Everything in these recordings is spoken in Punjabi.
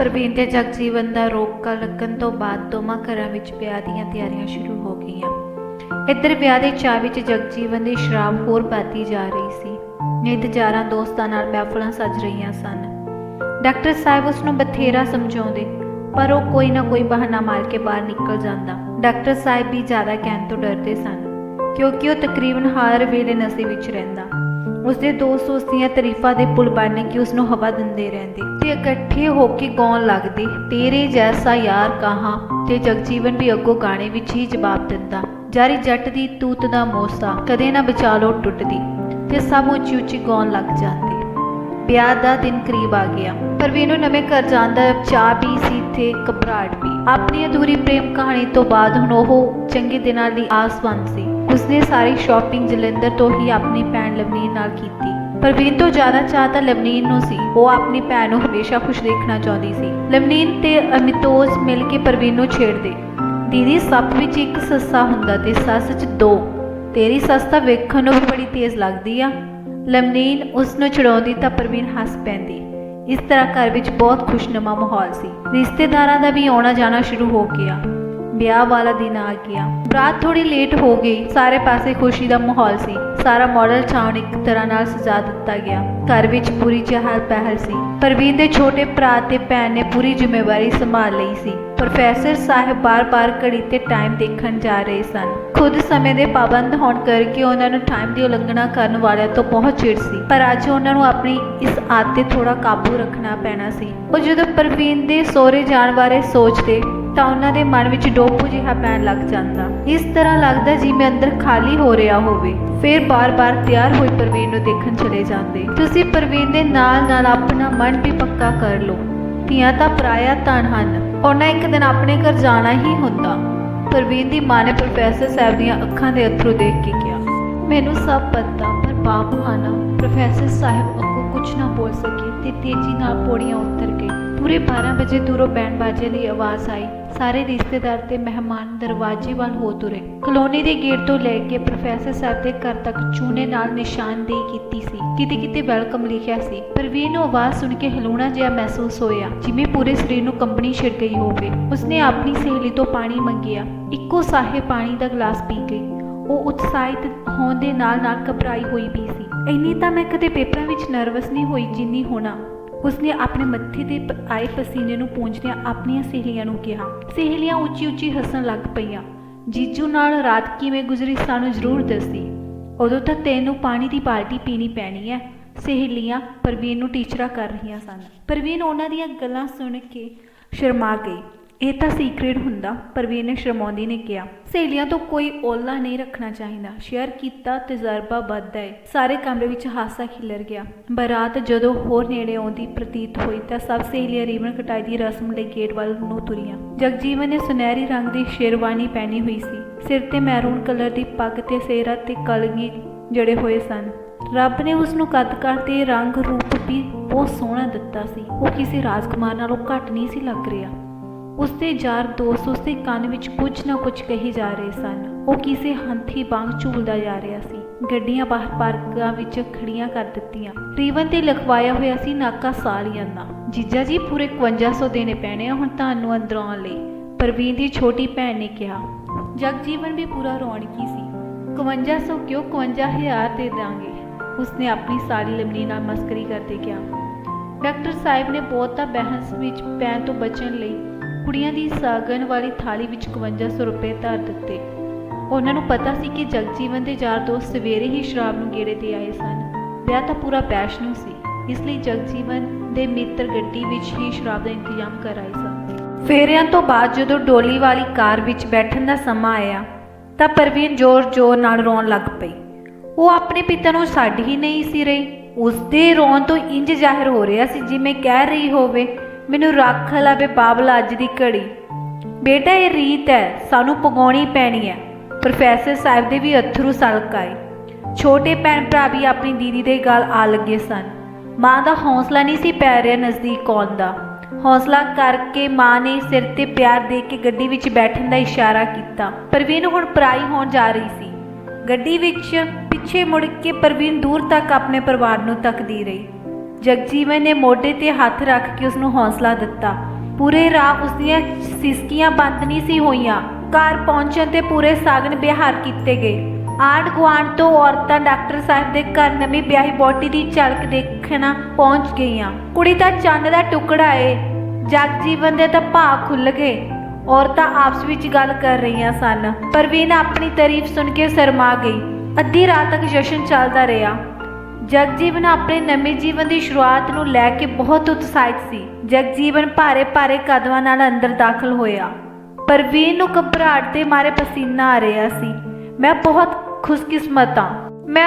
ਪ੍ਰਵੀਨ ਤੇ ਜਗਜੀਵਨ ਦਾ ਰੋਕਾ ਲੱਗਣ ਤੋਂ ਬਾਅਦ ਦੋਵਾਂ ਘਰਾਂ ਵਿੱਚ ਵਿਆਹ ਦੀਆਂ ਤਿਆਰੀਆਂ ਸ਼ੁਰੂ ਹੋ ਗਈਆਂ। ਇੱਧਰ ਵਿਆਹ ਦੇ ਚਾਅ ਵਿੱਚ ਜਗਜੀਵਨ ਦੀ ਸ਼ਰਾਬ ਹੋਰ ਵੱਧਦੀ ਜਾ ਰਹੀ ਸੀ। ਨਿੱਤ ਯਾਰਾਂ ਦੋਸਤਾਂ ਨਾਲ ਮਹਿਫਲਾਂ ਸੱਜ ਰਹੀਆਂ ਸਨ। ਡਾਕਟਰ ਸਾਹਿਬ ਉਸ ਨੂੰ ਬਥੇਰਾ ਸਮਝਾਉਂਦੇ, ਪਰ ਉਹ ਕੋਈ ਨਾ ਕੋਈ ਬਹਾਨਾ ਮਾਰ ਕੇ ਬਾਹਰ ਨਿਕਲ ਜਾਂਦਾ। ਡਾਕਟਰ ਸਾਹਿਬ ਵੀ ਜ਼ਿਆਦਾ ਕਹਿਣ ਤੋਂ ਡਰਦੇ ਸਨ, ਕਿਉਂਕਿ ਉਹ ਤਕਰੀਬਨ ਹਰ ਵੇਲੇ ਨਸ਼ੇ ਵਿੱਚ ਰਹਿੰਦਾ। ਉਸਦੇ ਦੋਸਤ ਉਸ ਦੀਆਂ ਤਾਰੀਫਾਂ ਦੇ ਪੁਲ ਬਣ ਕੇ ਉਸ ਨੂੰ ਹਵਾ ਦਿੰਦੇ ਰਹਿੰਦੇ ਤੇ ਇਕੱਠੇ ਹੋ ਕੇ ਗਾਉਣ ਲੱਗਦੇ, ਤੇਰੇ ਜੈਸਾ ਯਾਰ ਕਹਾਂ। ਤੇ ਜਗਜੀਵਨ ਵੀ ਅੱਗੋਂ ਗਾਣੇ ਵਿੱਚ ਹੀ ਜਵਾਬ ਦਿੰਦਾ, ਜਾਰੀ ਜੱਟ ਦੀ ਤੂਤ ਦਾ ਮੋਸਾ, ਕਦੇ ਨਾ ਬਚਾ ਲੋ ਟੁੱਟਦੀ। ਤੇ ਸਭ ਉੱਚੀ ਉੱਚੀ ਗਾਉਣ ਲੱਗ ਜਾਂਦੇ। ਵਿਆਹ ਦਾ ਦਿਨ ਕਰੀਬ ਆ ਗਿਆ। ਪ੍ਰਵੀਨ ਨੂੰ ਨਵੇਂ ਘਰ ਜਾਣ ਦਾ ਚਾਅ ਵੀ ਸੀ ਤੇ ਘਬਰਾਹਟ ਵੀ। ਆਪਣੀ ਅਧੂਰੀ ਪ੍ਰੇਮ ਕਹਾਣੀ ਤੋਂ ਬਾਅਦ ਹੁਣ ਉਹ ਚੰਗੇ ਦਿਨਾਂ ਲਈ ਆਸਵੰਦ ਸੀ। ਉਸਨੇ ਸਾਰੀ ਸ਼ਾਪਿੰਗ ਜਲੰਧਰ ਤੋਂ ਹੀ ਆਪਣੀ ਭੈਣ ਲਵਨੀਨ ਨਾਲ ਕੀਤੀ। ਪ੍ਰਵੀਨ ਤੋਂ ਜ਼ਿਆਦਾ ਚਾਅ ਤਾਂ ਲਵਨੀਨ ਨੂੰ ਸੀ। ਉਹ ਆਪਣੀ ਭੈਣ ਨੂੰ ਹਮੇਸ਼ਾ ਖੁਸ਼ ਦੇਖਣਾ ਚਾਹੁੰਦੀ ਸੀ। ਲਵਨੀਨ ਤੇ ਅਮਿਤੋਜ ਮਿਲ ਕੇ ਪ੍ਰਵੀਨ ਨੂੰ ਛੇੜਦੇ, ਦੀਦੀ ਸੱਪ ਵਿੱਚ ਇੱਕ ਸੱਸਾ ਹੁੰਦਾ ਤੇ ਸੱਸ 'ਚ ਦੋ। ਤੇਰੀ ਸੱਸ ਤਾਂ ਵੇਖਣ ਨੂੰ ਵੀ ਬੜੀ ਤੇਜ਼ ਲੱਗਦੀ ਆ। ਲਵਨੀਨ ਉਸ ਨੂੰ ਛਡਾਉਂਦੀ ਤਾਂ ਪ੍ਰਵੀਨ ਹੱਸ ਪੈਂਦੀ। ਇਸ ਤਰ੍ਹਾਂ ਘਰ ਵਿੱਚ ਬਹੁਤ ਖੁਸ਼ਨੁਮਾ ਮਾਹੌਲ ਸੀ। ਰਿਸ਼ਤੇਦਾਰਾਂ ਦਾ ਵੀ ਆਉਣਾ ਜਾਣਾ ਸ਼ੁਰੂ ਹੋ ਗਿਆ। ਵਿਆਹ ਵਾਲਾ ਦਿਨ ਆ ਗਿਆ। ਬਰਾਤ ਥੋੜੀ ਲੇਟ ਹੋ ਗਈ। ਸਾਰੇ ਪਾਸੇ ਖੁਸ਼ੀ ਦਾ ਮਾਹੌਲ ਸੀ। ਸਾਰਾ ਮਾਡਲ ਟਾਊਨ ਇੱਕ ਤਰ੍ਹਾਂ ਨਾਲ ਸਜਾ ਦਿੱਤਾ ਗਿਆ। ਘਰ ਵਿੱਚ ਪੂਰੀ ਚਹਿਲ ਪਹਿਲ ਸੀ। ਪ੍ਰਵੀਨ ਦੇ ਛੋਟੇ ਭਰਾ ਤੇ ਭੈਣ ਨੇ ਪੂਰੀ ਜ਼ਿੰਮੇਵਾਰੀ ਸੰਭਾਲ ਲਈ ਸੀ। ਪ੍ਰੋਫੈਸਰ ਸਾਹਿਬ ਬਾਰ-ਬਾਰ ਘੜੀ ਤੇ ਟਾਈਮ ਦੇਖਣ ਜਾ ਰਹੇ ਸਨ। ਖੁਦ ਸਮੇਂ ਦੇ ਪਾਬੰਦ ਹੋਣ ਕਰਕੇ ਉਹਨਾਂ ਨੂੰ ਟਾਈਮ ਦੀ ਉਲੰਘਣਾ ਕਰਨ ਵਾਲਿਆਂ ਤੋਂ ਬਹੁਤ ਚਿੜ ਸੀ, ਪਰ ਅੱਜ ਉਹਨਾਂ ਨੂੰ ਆਪਣੀ ਇਸ ਆਦਤ ਤੇ ਥੋੜਾ ਕਾਬੂ ਰੱਖਣਾ ਪੈਣਾ ਸੀ। ਉਹ ਜਦੋਂ ਪ੍ਰਵੀਨ ਦੇ ਸਹੁਰੇ ਜਾਣ ਬਾਰੇ ਸੋਚਦੇ ਤਾਂ ਉਹਨਾਂ ਦੇ ਮਨ ਵਿੱਚ ਡੋਪੂ ਜਿਹਾ ਪੈਣ ਲੱਗ ਜਾਂਦਾ। ਇਸ ਤਰ੍ਹਾਂ ਲੱਗਦਾ ਜਿਵੇਂ ਅੰਦਰ ਖਾਲੀ ਹੋ ਰਿਹਾ ਹੋਵੇ। ਫਿਰ ਬਾਰ-ਬਾਰ ਤਿਆਰ ਹੋਈ ਪ੍ਰਵੀਨ ਨੂੰ ਦੇਖਣ ਚਲੇ ਜਾਂਦੇ। ਤੁਸੀਂ ਪ੍ਰਵੀਨ ਦੇ ਨਾਲ-ਨਾਲ ਆਪਣਾ ਮਨ ਵੀ ਪੱਕਾ ਕਰ ਲਓ। ਧੀਆਂ ਤਾਂ ਪਰਾਇਆ ਧਨ ਹਨ, ਉਹਨਾਂ ਇੱਕ ਦਿਨ ਆਪਣੇ ਘਰ ਜਾਣਾ ਹੀ ਹੁੰਦਾ। ਪ੍ਰਵੀਨ ਦੀ ਮਾਂ ਨੇ ਪ੍ਰੋਫੈਸਰ ਸਾਹਿਬ ਦੀਆਂ ਅੱਖਾਂ ਦੇ ਅੱਥਰੂ ਦੇਖ ਕੇ ਕਿਹਾ, ਮੈਨੂੰ ਸਭ ਪਤਾ, ਪਰ ਬਾਪ ਆਣਾ। ਪ੍ਰੋਫੈਸਰ ਸਾਹਿਬ ਅੱਗੋਂ ਕੁਝ ਨਾ ਬੋਲ ਸਕੇ ਤੇ ਤੇਜ਼ੀ ਨਾਲ ਪੌੜੀਆਂ ਉਤਰ ਗਏ। ਪੂਰੇ 12 ਵਜੇ ਦੂਰੋਂ ਬੈਂਡ ਬਾਜੇ ਦੀ ਆਵਾਜ਼ ਆਈ। ਸਾਰੇ ਰਿਸ਼ਤੇਦਾਰ ਤੇ ਮਹਿਮਾਨ ਦਰਵਾਜ਼ੇ ਵੱਲ ਹੋ ਤੁਰੇ। ਕਲੋਨੀ ਦੇ ਗੇਟ ਤੋਂ ਲੈ ਕੇ ਪ੍ਰੋਫੈਸਰ ਸਾਹਿਬ ਦੇ ਘਰ ਤੱਕ ਚੂਨੇ ਨਾਲ ਨਿਸ਼ਾਨਦੇਹੀ ਕੀਤੀ ਸੀ। ਕਿਤੇ ਕਿਤੇ ਵੈਲਕਮ ਲਿਖਿਆ ਸੀ। ਪ੍ਰਵੀਨ ਨੂੰ ਆਵਾਜ਼ ਸੁਣ ਕੇ ਹਿਲਾਉਣਾ ਜਿਹਾ ਮਹਿਸੂਸ ਹੋਇਆ, ਜਿਵੇਂ ਪੂਰੇ ਸਰੀਰ ਨੂੰ ਕੰਬਣੀ ਛਿੜ ਗਈ ਹੋਵੇ। ਉਸਨੇ ਆਪਣੀ ਸਹੇਲੀ ਤੋਂ ਪਾਣੀ ਮੰਗਿਆ। ਇੱਕੋ ਸਾਹੇ ਪਾਣੀ ਦਾ ਗਲਾਸ ਪੀ ਗਈ। ਉਹ ਉਤਸ਼ਾਹਿਤ ਹੋਣ ਦੇ ਨਾਲ-ਨਾਲ ਘਬਰਾਈ ਹੋਈ ਵੀ ਸੀ। ਇੰਨੀ ਤਾਂ ਮੈਂ ਕਦੇ ਪੇਪਰਾਂ ਵਿੱਚ ਨਰਵਸ ਨਹੀਂ ਹੋਈ ਜਿੰਨੀ ਹੋਣਾ। ਉਸਨੇ ਆਪਣੇ ਮੱਥੇ ਤੇ ਆਏ ਪਸੀਨੇ ਨੂੰ ਪੂੰਝਦਿਆਂ ਆਪਣੀਆਂ ਸਹੇਲੀਆਂ ਨੂੰ ਕਿਹਾ। ਸਹੇਲੀਆਂ ਉੱਚੀ-ਉੱਚੀ ਹੱਸਣ ਲੱਗ ਪਈਆਂ। ਜੀਜੂ ਨਾਲ ਰਾਤ ਕਿਵੇਂ ਗੁਜ਼ਰੀ ਸਾਨੂੰ ਜ਼ਰੂਰ ਦੱਸੀ। ਉਦੋਂ ਤਾਂ ਤੈਨੂੰ ਪਾਣੀ ਦੀ ਬਾਲਟੀ ਪੀਣੀ ਪੈਣੀ ਹੈ। ਸਹੇਲੀਆਂ ਪ੍ਰਵੀਨ ਨੂੰ ਟੀਚਰਾਂ ਕਰ ਰਹੀਆਂ ਸਨ। ਪ੍ਰਵੀਨ ਉਹਨਾਂ ਦੀਆਂ ਗੱਲਾਂ ਸੁਣ ਕੇ ਸ਼ਰਮਾ ਗਈ। ਇਹ ਤਾਂ ਸੀਕ੍ਰੇਟ ਹੁੰਦਾ, ਪ੍ਰਵੀਨ ਨੇ ਸ਼ਰਮਾਉਂਦੀ ਨੇ ਕਿਹਾ। ਸਹੇਲੀਆਂ ਤੋਂ ਕੋਈ ਓਲਾ ਨਹੀਂ ਰੱਖਣਾ ਚਾਹੀਦਾ। ਸ਼ੇਅਰ ਕੀਤਾ ਤਜਰਬਾ ਵੱਧਦਾ ਹੈ। ਸਾਰੇ ਕਮਰੇ ਵਿੱਚ ਹਾਸਾ ਖਿਲਰ ਗਿਆ। ਬਰਾਤ ਜਦੋਂ ਹੋਰ ਨੇੜੇ ਆਉਂਦੀ ਪ੍ਰਤੀਤ ਹੋਈ ਤਾਂ ਸਭ ਸਹੇਲੀਆਂ ਰੀਬਨ ਕਟਾਈ ਦੀ ਰਸਮ ਲਈ ਗੇਟ ਵੱਲ ਨੂੰ ਤੁਰੀਆਂ। ਜਗਜੀਵਨ ਨੇ ਸੁਨਹਿਰੀ ਰੰਗ ਦੀ ਸ਼ੇਰਵਾਨੀ ਪਹਿਨੀ ਹੋਈ ਸੀ। ਸਿਰ ਤੇ ਮੈਰੂਨ ਕਲਰ ਦੀ ਪੱਗ ਤੇ ਸਿਹਰਾ ਤੇ ਕਲਗੀ ਜੜੇ ਹੋਏ ਸਨ। ਰੱਬ ਨੇ ਉਸ ਨੂੰ ਕੱਦ-ਕਾਠ ਤੇ ਰੰਗ ਰੂਪ ਵੀ ਬਹੁਤ ਸੋਹਣਾ ਦਿੱਤਾ ਸੀ। ਉਹ ਕਿਸੇ ਰਾਜਕੁਮਾਰ ਨਾਲੋਂ ਘੱਟ ਨਹੀਂ ਸੀ ਲੱਗ ਰਿਹਾ। ਉਸਦੇ ਯਾਰ ਦੋਸਤ ਉਸਦੇ ਕੰਨ ਵਿੱਚ ਕੁਝ ਨਾ ਕੁਝ ਕਹੀ ਜਾ ਰਹੇ ਸਨ। ਉਹ ਕਿਸੇ ਹੰਥੀ ਵਾਂਗ ਝੂਲਦਾ ਜਾ ਰਿਹਾ ਸੀ। ਗੱਡੀਆਂ ਬਾਹਰ ਪਾਰਕਾਂ ਵਿੱਚ ਖੜੀਆਂ ਕਰ ਦਿੱਤੀਆਂ। ਰੀਵਨ ਤੇ ਲਿਖਵਾਇਆ ਹੋਇਆ ਸੀ ਨਾਕਾ ਸਾਲੀਆਨਾ। ਜੀਜਾ ਜੀ ਪੂਰੇ 5100 ਦੇਣੇ ਪੈਣੇ ਆ ਹੁਣ ਤੁਹਾਨੂੰ ਅੰਦਰ ਆਉਣ ਲਈ, ਪ੍ਰਵੀਨ ਦੀ ਛੋਟੀ ਭੈਣ ਨੇ ਕਿਹਾ। ਜਗਜੀਵਨ ਵੀ ਪੂਰਾ ਰੌਣਕੀ ਸੀ। 5100 ਕਿਉਂ, 51000 ਦੇ ਦਾਂਗੇ, ਉਸਨੇ ਆਪਣੀ ਸਾਲੀ ਲਵਨੀ ਨਾਲ ਮਸਕਰੀ ਕਰਦੇ ਕਿਹਾ। ਡਾਕਟਰ ਸਾਹਿਬ ਨੇ ਬਹੁਤਾ ਬਹਿਸ ਵਿੱਚ ਪੈਣ ਤੋਂ ਬਚਣ ਲਈ ਕੁੜੀਆਂ ਦੀ ਸਾਗਨ ਵਾਲੀ ਥਾਲੀ ਵਿੱਚ 5100 ਰੁਪਏ ਧਰ ਦਿੱਤੇ। ਉਹਨਾਂ ਨੂੰ ਪਤਾ ਸੀ ਕਿ ਜਗਜੀਵਨ ਦੇ ਯਾਰ ਦੋਸਤ ਸਵੇਰੇ ਹੀ ਸ਼ਰਾਬ ਨੂੰ ਗੇੜੇ ਤੇ ਆਏ ਸਨ। ਵਿਆਹ ਤਾਂ ਪੂਰਾ ਪੈਸ਼ਨੂ ਸੀ, ਇਸ ਲਈ ਜਗਜੀਵਨ ਦੇ ਮਿੱਤਰ ਗੱਡੀ ਵਿੱਚ ਹੀ ਸ਼ਰਾਬ ਦਾ ਇੰਤਜ਼ਾਮ ਕਰ ਆਏ ਸਨ। ਫੇਰਿਆਂ ਤੋਂ ਬਾਅਦ ਜਦੋਂ ਡੋਲੀ ਵਾਲੀ ਕਾਰ ਵਿੱਚ ਬੈਠਣ ਦਾ ਸਮਾਂ ਆਇਆ ਤਾਂ ਪ੍ਰਵੀਨ ਜ਼ੋਰ-ਜ਼ੋਰ ਨਾਲ ਰੋਣ ਲੱਗ ਪਈ। ਉਹ ਆਪਣੇ ਪਿਤਾ ਨੂੰ ਛੱਡ ਹੀ ਨਹੀਂ ਸੀ ਰਹੀ। ਉਸਦੇ ਰੋਣ ਤੋਂ ਇੰਜ ਜ਼ਾਹਿਰ ਹੋ ਰਿਹਾ ਸੀ ਜਿਵੇਂ ਕਹਿ ਰਹੀ ਹੋਵੇ, ਮੈਨੂੰ ਰੱਖ ਲਵੇ ਬਾਬਲਾ ਅੱਜ ਦੀ ਘੜੀ। ਬੇਟਾ ਇਹ ਰੀਤ ਹੈ, ਸਾਨੂੰ ਪਗਾਉਣੀ ਪੈਣੀ ਹੈ। ਪ੍ਰੋਫੈਸਰ ਸਾਹਿਬ ਦੇ ਵੀ ਅੱਥਰੂ ਸਲਕ ਆਏ। ਛੋਟੇ ਭੈਣ ਭਰਾ ਵੀ ਆਪਣੀ ਦੀਦੀ ਦੇ ਗਲ ਆ ਲੱਗੇ ਸਨ। ਮਾਂ ਦਾ ਹੌਸਲਾ ਨਹੀਂ ਸੀ ਪੈ ਰਿਹਾ ਨਜ਼ਦੀਕ ਆਉਣ ਦਾ। ਹੌਸਲਾ ਕਰਕੇ ਮਾਂ ਨੇ ਸਿਰ ਤੇ ਪਿਆਰ ਦੇ ਕੇ ਗੱਡੀ ਵਿੱਚ ਬੈਠਣ ਦਾ ਇਸ਼ਾਰਾ ਕੀਤਾ। ਪ੍ਰਵੀਨ ਹੁਣ ਪਰਾਈ ਹੋਣ ਜਾ ਰਹੀ ਸੀ। ਗੱਡੀ ਵਿੱਚ ਪਿੱਛੇ ਮੁੜ ਕੇ ਪ੍ਰਵੀਨ ਦੂਰ ਤੱਕ ਆਪਣੇ ਪਰਿਵਾਰ ਨੂੰ ਤੱਕਦੀ ਰਹੀ। ਜਗਜੀਵਨ ਨੇ ਮੋਢੇ ਤੇ ਹੱਥ ਰੱਖ ਕੇ ਉਸ ਨੂੰ ਹੌਸਲਾ ਦਿੱਤਾ। ਪੂਰੇ ਰਾਹ ਉਸਦੀਆਂ ਸਿਸਕੀਆਂ ਬੰਦ ਨਹੀਂ ਸੀ ਹੋਈਆਂ। ਘਰ ਪਹੁੰਚਣ ਤੇ ਪੂਰੇ ਸਾਗਨ ਵਿਹਾਰ ਕੀਤੇ ਗਏ। ਆਂਢ ਗੁਆਂਢ ਤੋਂ ਔਰਤਾਂ ਡਾਕਟਰ ਸਾਹਿਬ ਦੇ ਘਰ ਨਵੀਂ ਵਿਆਹੀ ਵਹੁਟੀ ਦੀ ਝਲਕ ਦੇਖਣਾ ਪਹੁੰਚ ਗਈਆਂ। ਕੁੜੀ ਤਾਂ ਚੰਨ ਦਾ ਟੁਕੜਾ ਏ। ਜਗਜੀਵਨ ਦੇ ਤਾਂ ਭਾਅ ਖੁੱਲ੍ਹ ਗਏ। ਔਰਤਾਂ ਆਪਸ ਵਿੱਚ ਗੱਲ ਕਰ ਰਹੀਆਂ ਸਨ। ਪ੍ਰਵੀਨ ਆਪਣੀ ਤਾਰੀਫ ਸੁਣ ਕੇ ਸ਼ਰਮਾ ਗਈ। ਅੱਧੀ ਰਾਤ ਤੱਕ ਜਸ਼ਨ ਚੱਲਦਾ ਰਿਹਾ। ਜਗਜੀਵਨ ਆਪਣੇ ਨਵੇਂ ਜੀਵਨ ਦੀ ਸ਼ੁਰੂਆਤ ਨੂੰ ਲੈ ਕੇ ਬਹੁਤ ਉਤਸ਼ਾਹਿਤ ਸੀ। ਜਗਜੀਵਨ ਭਾਰੇ ਭਾਰੇ ਕਦਮਾਂ ਨਾਲ ਅੰਦਰ ਦਾਖਲ ਹੋਇਆ। ਪ੍ਰਵੀਨ ਨੂੰ ਘਬਰਾਹਟ ਦੇ ਮਾਰੇ ਪਸੀਨਾ ਆ ਰਿਹਾ ਸੀ। ਮੈਂ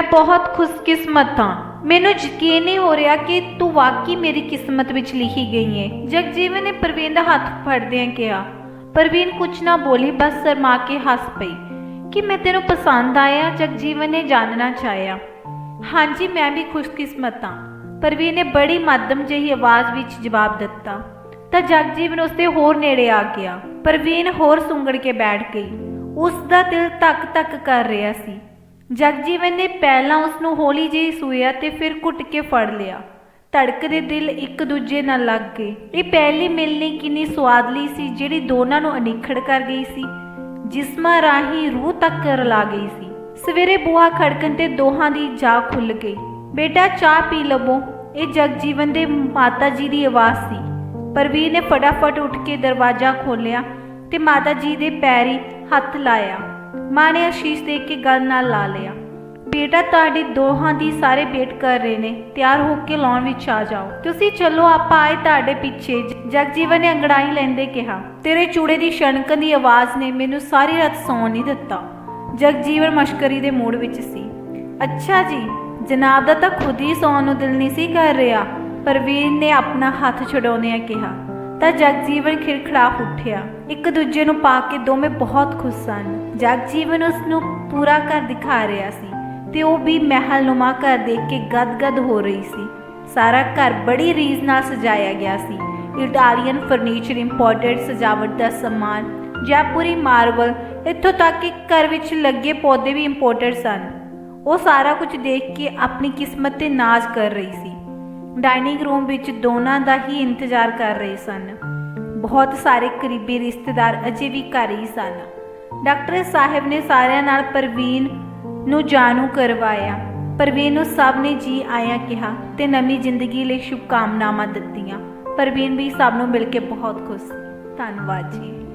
ਬਹੁਤ ਖੁਸ਼ਕਿਸਮਤ ਹਾਂ। ਮੈਨੂੰ ਯਕੀਨ ਨਹੀਂ ਹੋ ਰਿਹਾ ਕਿ ਤੂੰ ਵਾਕਈ ਮੇਰੀ ਕਿਸਮਤ ਵਿੱਚ ਲਿਖੀ ਗਈ ਹੈ। ਜਗਜੀਵਨ ਨੇ ਪ੍ਰਵੀਨ ਦਾ ਹੱਥ ਫੜਦਿਆਂ ਕਿਹਾ। ਪ੍ਰਵੀਨ ਕੁਝ ਨਾ ਬੋਲੀ, ਬਸ ਸ਼ਰਮਾ ਕੇ ਹੱਸ ਪਈ। ਕਿ ਮੈਂ ਤੈਨੂੰ ਪਸੰਦ ਆਇਆ? ਜਗਜੀਵਨ ਨੇ ਜਾਣਨਾ ਚਾਹਿਆ। ਹਾਂਜੀ, ਮੈਂ ਵੀ ਖੁਸ਼ਕਿਸਮਤ ਹਾਂ, ਪ੍ਰਵੀਨ ਨੇ ਬੜੀ ਮੱਧਮ ਜਿਹੀ ਆਵਾਜ਼ ਵਿੱਚ ਜਵਾਬ ਦਿੱਤਾ। ਤਾਂ ਜਗਜੀਵਨ ਉਸਦੇ ਹੋਰ ਨੇੜੇ ਆ ਗਿਆ। ਪ੍ਰਵੀਨ ਹੋਰ ਸੁੰਗੜ ਕੇ ਬੈਠ ਗਈ। ਉਸ ਦਾ ਦਿਲ ਧੱਕ ਧੱਕ ਕਰ ਰਿਹਾ ਸੀ। ਜਗਜੀਵਨ ਨੇ ਪਹਿਲਾਂ ਉਸ ਨੂੰ ਹੌਲੀ ਜਿਹੀ ਛੂਹਿਆ ਤੇ ਫਿਰ ਘੁੱਟ ਕੇ ਫੜ ਲਿਆ। ਧੜਕਦੇ ਦਿਲ ਇੱਕ ਦੂਜੇ ਨਾਲ ਲੱਗ ਗਏ। ਇਹ ਪਹਿਲੀ ਮਿਲਣੀ ਕਿੰਨੀ ਸੁਆਦਲੀ ਸੀ, ਜਿਹੜੀ ਦੋਨਾਂ ਨੂੰ ਅਨਿਖੜ ਕਰ ਗਈ ਸੀ, ਜਿਸਮਾਂ ਰਾਹੀਂ ਰੂਹ ਤੱਕ ਰਲਾ ਗਈ ਸੀ। ਸਵੇਰੇ ਬੂਹਾ ਖੜਕਣ ਤੇ ਦੋਹਾਂ ਦੀ ਜਾਹ ਖੁੱਲ੍ਹ ਗਈ। ਬੇਟਾ, ਚਾਹ ਪੀ ਲਵੋ। ਇਹ ਜਗਜੀਵਨ ਦੇ ਮਾਤਾ ਜੀ ਦੀ ਆਵਾਜ਼ ਸੀ। ਪ੍ਰਵੀਨ ਨੇ ਫਟਾਫਟ ਉੱਠ ਕੇ ਦਰਵਾਜ਼ਾ ਖੋਲ੍ਹਿਆ ਤੇ ਮਾਤਾ ਜੀ ਦੇ ਪੈਰੀਂ ਹੱਥ ਲਾਇਆ। ਮਾਂ ਨੇ ਅਸ਼ੀਸ਼ ਦੇ ਕੇ ਗਲ ਨਾਲ ਲਾ ਲਿਆ। ਬੇਟਾ, ਤੁਹਾਡੀ ਦੋਹਾਂ ਦੀ ਸਾਰੇ ਵੇਟ ਕਰ ਰਹੇ ਨੇ। ਤਿਆਰ ਹੋ ਕੇ ਲਾਉਣ ਵਿੱਚ ਆ ਜਾਓ। ਤੁਸੀਂ ਚਲੋ, ਆਪਾਂ ਆਏ ਤੁਹਾਡੇ ਪਿੱਛੇ, ਜਗਜੀਵਨ ਨੇ ਅੰਗੜਾਈ ਲੈਂਦੇ ਕਿਹਾ। ਤੇਰੇ ਚੂੜੇ ਦੀ ਛਣਕਣ ਦੀ ਆਵਾਜ਼ ਨੇ ਮੈਨੂੰ ਸਾਰੀ ਰਾਤ ਸੌਣ ਨਹੀਂ ਦਿੱਤਾ। ਜਗਜੀਵਨ ਮਸ਼ਕਰੀ ਦੇ ਮੂਡ ਵਿੱਚ ਸੀ। ਅੱਛਾ ਜੀ, ਜਨਾਬ ਦਾ ਤਾਂ ਖੁਦ ਹੀ ਸੌਣ ਨੂੰ ਦਿਲ ਨਹੀਂ ਸੀ ਕਰ ਰਿਹਾ, ਪ੍ਰਵੀਨ ਨੇ ਆਪਣਾ ਹੱਥ ਛਡਾਉਂਦਿਆਂ ਕਿਹਾ। ਤਾਂ ਜਗਜੀਵਨ ਖਿੜਖੜਾ ਉੱਠਿਆ। ਇੱਕ ਦੂਜੇ ਨੂੰ ਪਾ ਕੇ ਦੋਵੇਂ ਬਹੁਤ ਖੁਸ਼ ਸਨ। ਜਗਜੀਵਨ ਉਸ ਨੂੰ ਪੂਰਾ ਘਰ ਦਿਖਾ ਰਿਹਾ ਸੀ ਤੇ ਉਹ ਵੀ ਮਹਿਲਨੁਮਾ ਘਰ ਦੇਖ ਕੇ ਗਦਗਦ ਹੋ ਰਹੀ ਸੀ। ਸਾਰਾ ਘਰ ਬੜੀ ਰੀਝ ਨਾਲ ਸਜਾਇਆ ਗਿਆ ਸੀ। ਇਟਾਲੀਅਨ ਫਰਨੀਚਰ, ਇੰਪੋਰਟਡ ਸਜਾਵਟ ਦਾ ਸਮਾਨ, ਜੈਪੁਰੀ ਮਾਰਬਲ, ਇੱਥੋਂ ਤੱਕ ਕਿ ਘਰ ਵਿੱਚ ਲੱਗੇ ਪੌਦੇ ਵੀ ਇੰਪੋਰਟਡ ਸਨ। ਉਹ ਸਾਰਾ ਕੁਝ ਦੇਖ ਕੇ ਆਪਣੀ ਕਿਸਮਤ 'ਤੇ ਨਾਜ਼ ਕਰ ਰਹੀ ਸੀ। ਡਾਈਨਿੰਗ ਰੂਮ ਵਿੱਚ ਦੋਨਾਂ ਦਾ ਹੀ ਇੰਤਜ਼ਾਰ ਕਰ ਰਹੇ ਸਨ। ਬਹੁਤ ਸਾਰੇ ਕਰੀਬੀ ਰਿਸ਼ਤੇਦਾਰ ਅਜੇ ਵੀ ਘਰ ਹੀ ਸਨ। ਡਾਕਟਰ ਸਾਹਿਬ ਨੇ ਸਾਰਿਆਂ ਨਾਲ ਪ੍ਰਵੀਨ ਨੂੰ ਜਾਣੂ ਕਰਵਾਇਆ। ਪ੍ਰਵੀਨ ਨੂੰ ਸਭ ਨੇ ਜੀ ਆਇਆਂ ਕਿਹਾ ਤੇ ਨਵੀਂ ਜ਼ਿੰਦਗੀ ਲਈ ਸ਼ੁਭਕਾਮਨਾਵਾਂ ਦਿੱਤੀਆਂ। ਪ੍ਰਵੀਨ ਵੀ ਸਭ ਨੂੰ ਮਿਲ ਕੇ ਬਹੁਤ ਖੁਸ਼। ਧੰਨਵਾਦ ਜੀ।